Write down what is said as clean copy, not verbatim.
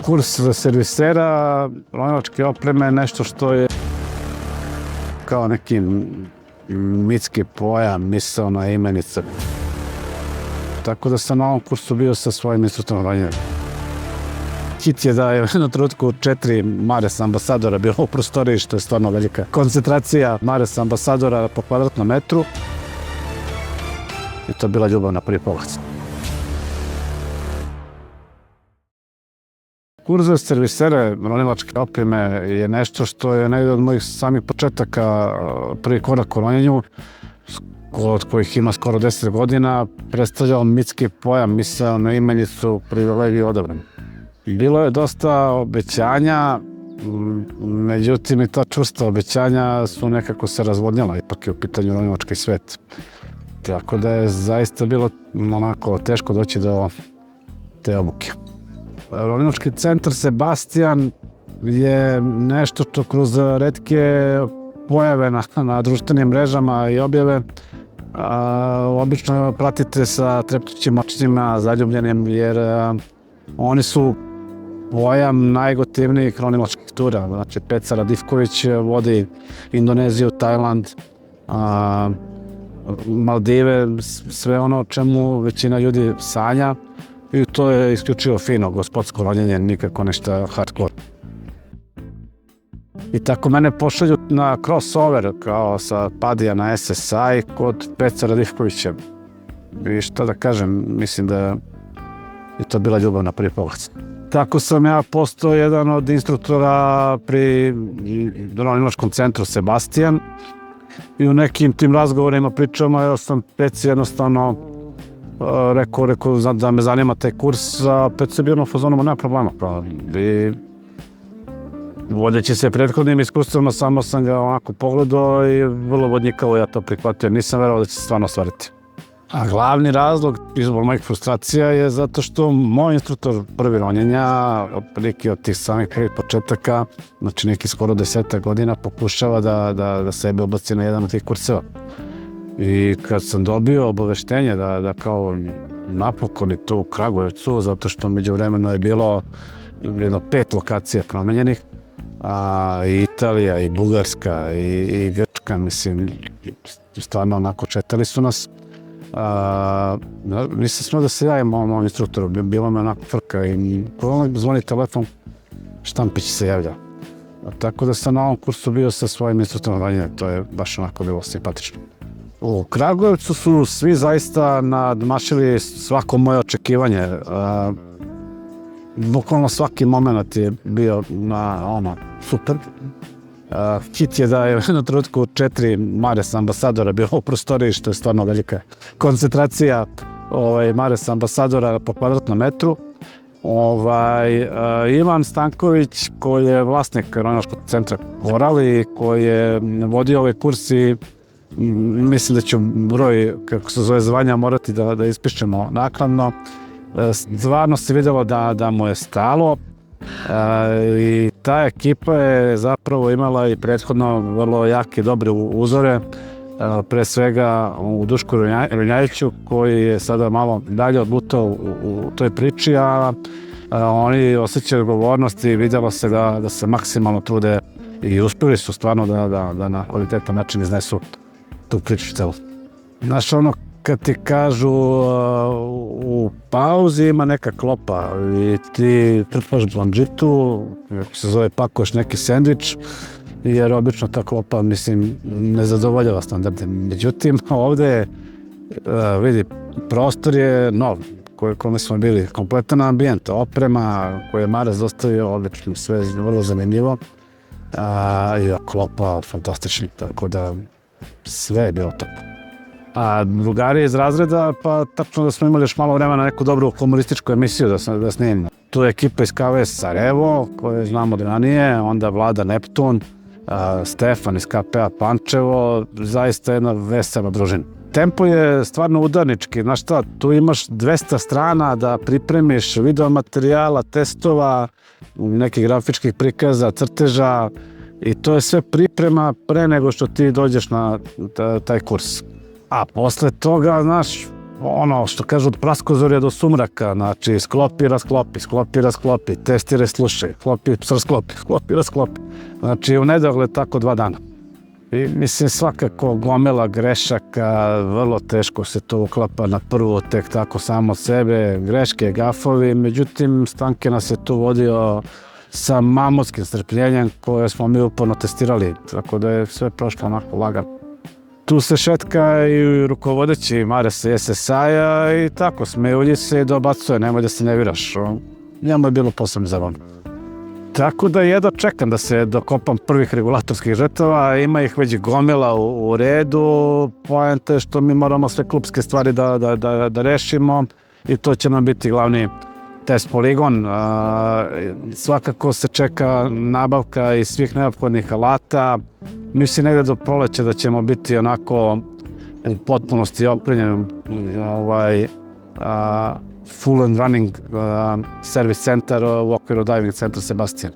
Kurs servisera ronilačke opreme je nešto što je kao neki mitski pojam, misaona imenica. Tako da sam na ovom kursu bio sa svojim instruktorom ronjenja. Hit je da je u jednom trenutku 4 Mares ambasadora bilo u prostoriji, što je stvarno velika koncentracija Mares ambasadora po kvadratnom metru. I to je bila ljubav na prvi pogled. Kurs za servisere ronilačke opreme je nešto što je negdje od mojih samih početaka, prvi korak u ronjenju, od kojih ima skoro 10 godina, predstavljao mitski pojam, misaonu imenicu, privilegiju odabran. Bilo je dosta obećanja, međutim i ta čvrsta obećanja su nekako se razvodnjala, ipak je u pitanju ronilački svet. Tako da je zaista bilo onako teško doći do te obuke. Ronilački centar Sebastian je nešto što kroz retke pojave na društvenim mrežama i objave obično pratite sa treptućim očima zaljubljenim, jer oni su pojam najgotivnijih ronilačkih tura. Znači, Peca Radivković vodi Indoneziju, Tajland, Maldive, sve ono o čemu većina ljudi sanja. I to je isključivo fino, gospodsko ronjenje, nikako nešto hardcore. I tako mene pošalju na crossover, kao sa Padija na SSI kod Peca Radivkovića. I što da kažem, mislim da je to bila ljubav na prvi pogled. Tako sam ja postao jedan od instruktora pri ronilačkom centru Sebastian. I u nekim tim razgovorima, pričama, ja sam Peci jednostavno rekao da me zanima taj kurs, a Peci je bio na fazonu, nema problema. I vodeći se prethodnim iskustvima, samo sam ga onako pogledao i vrlo vodnikavo ja to prihvatio. Nisam verovao da će se stvarno ostvariti. A glavni razlog izbor mojih frustracija je zato što moj instruktor prvi ronjenja, otprilike od tih samih prvih početaka, znači neki skoro 10 godina, pokušava da sebe obaci na jedan od tih kurseva. I kad sam dobio obaveštenje da kao napokon je to u Kragujevcu, zato što međuvremeno je bilo jedno 5 lokacija promenjenih, i Italija, i Bugarska, i Grčka, mislim, stvarno onako četali su nas. Nisam smio da se javim mom instruktoru, bilo me onako frka i zvoni telefon, Štampić se javlja. Tako da sam na ovom kursu bio sa svojim instruktorom ronjenja, to je baš onako bilo simpatično. U Kragujevcu su svi zaista nadmašili svako moje očekivanje. Bukvalno svaki moment je bio super. Hit je da je u jednom trenutku 4 Mares ambasadora bilo u prostoriji, što je stvarno velika koncentracija Mares ambasadora po kvadratnom metru. Ivan Stanković, koji je vlasnik ronilačkog centra Koral i koji je vodio ovaj kurs, i mislim da ću broj, kako se zove, zvanja morati da ispišemo naknadno. Stvarno se videlo da mu je stalo. I ta ekipa je zapravo imala i prethodno vrlo jake, dobre uzore, pre svega u Dušku Runjajiću, koji je sada malo dalje odlutao u toj priči, a oni osjećaju odgovornost i vidjelo se da se maksimalno trude i uspjeli su stvarno da na kvalitetan način iznesu tu priču celu. Znaš, ono, kad ti kažu u pauzi ima neka klopa i ti trpaš blandžitu, kako se zove, pakuješ neki sendvič, jer obično ta klopa, mislim, ne zadovoljava standarde. Međutim, ovde, vidi, prostor je nov, kome smo bili, kompletan ambijent, oprema koju je Mares dostavio, odlično, sve vrlo zanimljivo, i klopa fantastična, tako da sve je bilo top. A drugari iz razreda, pa tačno da smo imali još malo vremena na neku dobru humorističku emisiju da snimimo. Tu je ekipa iz KVS Sarajevo, koje znamo da ranije, onda Vlada Neptun, Stefan iz KPA Pančevo, zaista jedna vesela družina. Tempo je stvarno udarnički, znaš šta, tu imaš 200 strana da pripremiš video materijala, testova, nekih grafičkih prikaza, crteža, i to je sve priprema pre nego što ti dođeš na taj kurs. A posle toga, znaš, ono što kažu od praskozorja do sumraka, znači sklopi, rasklopi, testire, slušaj, sklopi, rasklopi. Znači u nedogled tako 2 dana. I mislim svakako gomela grešaka, vrlo teško se to uklapa na prvu tek tako samo od sebe, greške, gafovi, međutim Stanke nas je tu vodio sa mamutskim strpljenjem koje smo mi uporno testirali, tako da je sve prošlo onako lagano. Tu se šetka i rukovodeći Mares i SSI-a i tako, smejulji se i dobacuje, nemoj da se nerviraš. Njemu je bilo posebno zabavno. Tako da jedva čekam da se dokopam prvih regulatorskih žrtava, ima ih već gomila u redu, poenta je što mi moramo sve klubske stvari da rešimo i to će nam biti glavni test poligon. Svakako se čeka nabavka i svih neophodnih alata. Mislim negde do proleća da ćemo biti onako u potpunosti opremljeni full and running service centar u okviru diving centra Sebastian.